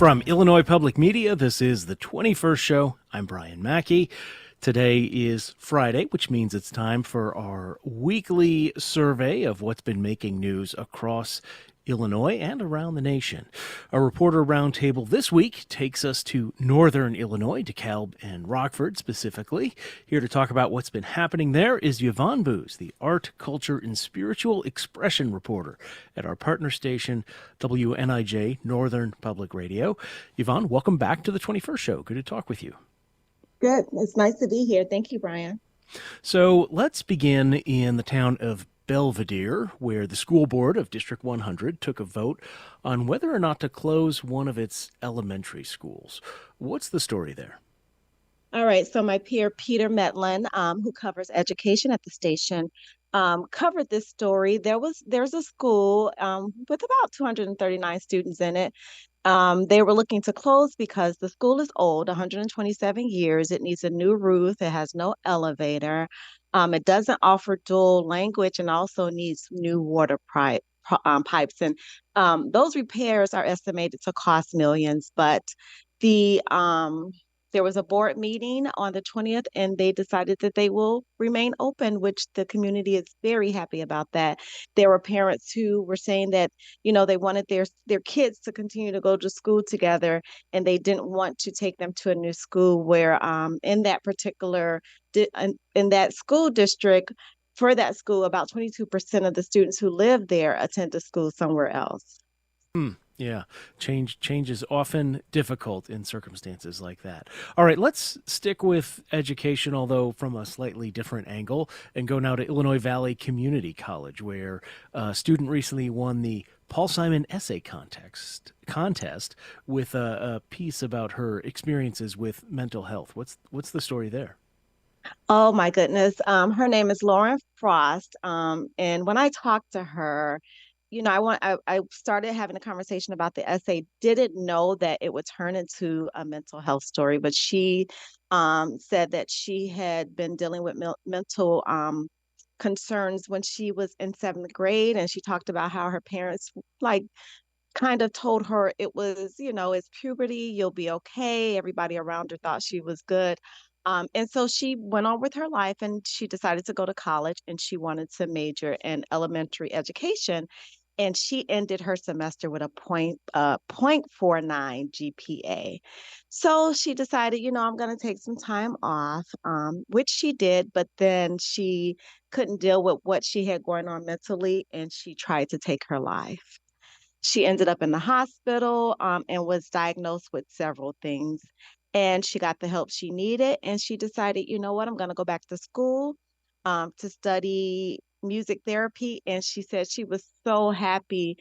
From Illinois Public Media, this is the 21st show. I'm Brian Mackey. Today is Friday, which means it's time for our weekly survey of what's been making news across Illinois and around the nation. A reporter roundtable this week takes us to northern Illinois, DeKalb and Rockford specifically. Here to talk about what's been happening there is Yvonne Booz, the art, culture, and spiritual expression reporter at our partner station, WNIJ Northern Public Radio. Yvonne, welcome back to the 21st show. Good to talk with you. Good. It's nice to be here. Thank you, Brian. So let's begin in the town of Belvedere, where the school board of District 100 took a vote on whether or not to close one of its elementary schools. What's the story there? All right. So my peer, Peter Metlin, who covers education at the station, covered this story. There's a school with about 239 students in it. They were looking to close because the school is old, 127 years. It needs a new roof. It has no elevator. It doesn't offer dual language and also needs new pipes. And those repairs are estimated to cost millions. But the there was a board meeting on the 20th, and they decided that they will remain open, which the community is very happy about that. There were parents who were saying that, they wanted their kids to continue to go to school together, and they didn't want to take them to a new school where in that particular in that school district, for that school, about 22% of the students who live there attend a school somewhere else. Yeah, change is often difficult in circumstances like that. All right, let's stick with education, although from a slightly different angle, and go now to Illinois Valley Community College, where a student recently won the Paul Simon Essay contest with a piece about her experiences with mental health. What's the story there? Oh my goodness. Her name is Lauren Frost. And when I talked to her, I started having a conversation about the essay. Didn't know that it would turn into a mental health story, but she said that she had been dealing with mental concerns when she was in seventh grade, and she talked about how her parents like kind of told her it was, it's puberty, you'll be okay. Everybody around her thought she was good. And so she went on with her life, and she decided to go to college, and she wanted to major in elementary education. And she ended her semester with a 0.49 GPA. So she decided, I'm going to take some time off, which she did, but then she couldn't deal with what she had going on mentally, and she tried to take her life. She ended up in the hospital and was diagnosed with several things. And she got the help she needed. And she decided, you know what, I'm going to go back to school to study music therapy. And she said she was so happy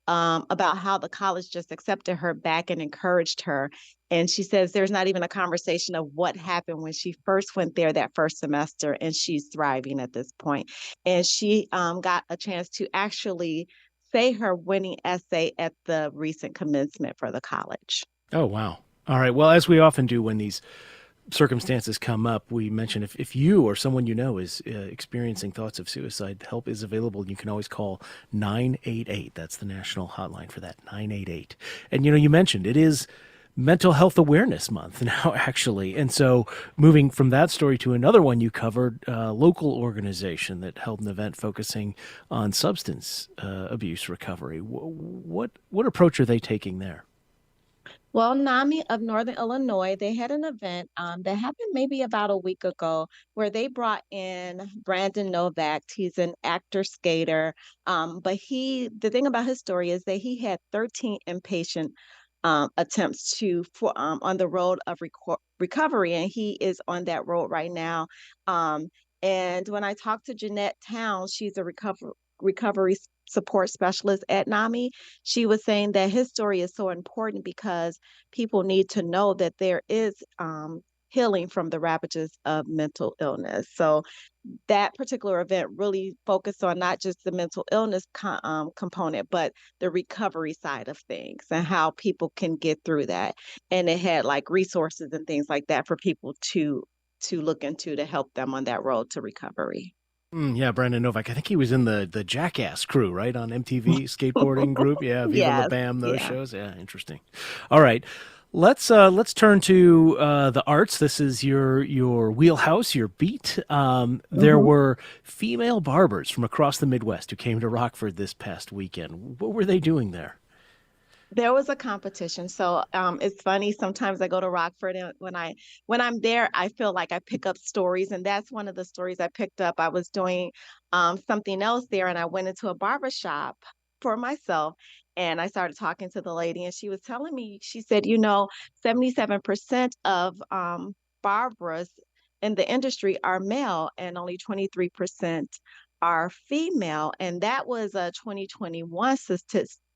about how the college just accepted her back and encouraged her. And she says there's not even a conversation of what happened when she first went there that first semester, and she's thriving at this point. And she got a chance to actually say her winning essay at the recent commencement for the college. Oh, wow. All right. Well, as we often do when these circumstances come up, we mention if you or someone you know is experiencing thoughts of suicide, help is available. You can always call 988. That's the national hotline for that, 988. And, you mentioned it is Mental Health Awareness Month now, actually. And so moving from that story to another one you covered, a local organization that held an event focusing on substance abuse recovery. What approach are they taking there? Well, NAMI of Northern Illinois, they had an event that happened maybe about a week ago where they brought in Brandon Novak. He's an actor skater. But the thing about his story is that he had 13 inpatient attempts on the road of recovery, and he is on that road right now. Um, and when I talked to Jeanette Towns, she's a recovery support specialist at NAMI, she was saying that his story is so important because people need to know that there is healing from the ravages of mental illness. So that particular event really focused on not just the mental illness component, but the recovery side of things and how people can get through that. And it had like resources and things like that for people to look into to help them on that road to recovery. Yeah, Brandon Novak. I think he was in the Jackass crew, right, on MTV skateboarding group. Yeah, Viva La Yes, Bam, those yeah. shows. Yeah, interesting. All right, let's turn to the arts. This is your wheelhouse, your beat. There hmm were female barbers from across the Midwest who came to Rockford this past weekend. What were they doing there? There was a competition. So it's funny. Sometimes I go to Rockford, and when I'm there, I feel like I pick up stories, and that's one of the stories I picked up. I was doing something else there, and I went into a barber shop for myself, and I started talking to the lady, and she was telling me, she said, 77% of barbers in the industry are male, and only 23% are female, and that was a 2021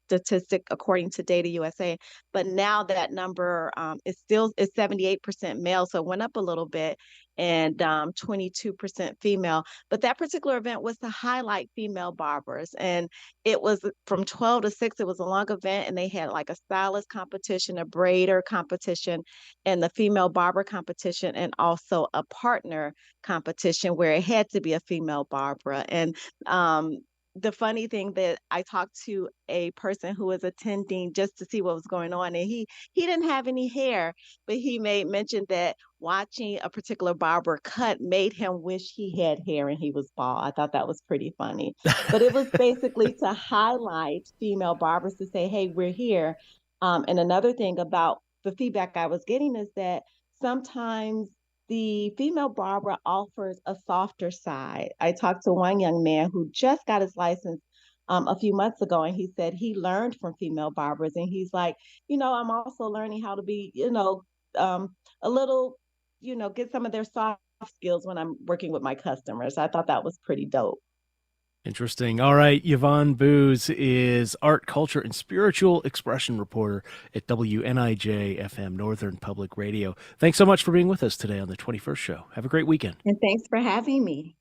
statistic according to Data USA. But now that number is 78% male, so it went up a little bit, and 22% female. But that particular event was to highlight female barbers, and it was from 12 to 6. It was a long event, and they had like a stylist competition, a braider competition, and the female barber competition, and also a partner competition where it had to be a female barber. And um, the funny thing that I talked to a person who was attending just to see what was going on, and he didn't have any hair, but he made mention that watching a particular barber cut made him wish he had hair and he was bald. I thought that was pretty funny. But it was basically to highlight female barbers, to say, hey, we're here. And another thing about the feedback I was getting is that sometimes the female barber offers a softer side. I talked to one young man who just got his license a few months ago, and he said he learned from female barbers, and he's like, I'm also learning how to be, a little, get some of their soft skills when I'm working with my customers. I thought that was pretty dope. Interesting. All right. Yvonne Booz is art, culture, and spiritual expression reporter at WNIJ FM, Northern Public Radio. Thanks so much for being with us today on the 21st show. Have a great weekend. And thanks for having me.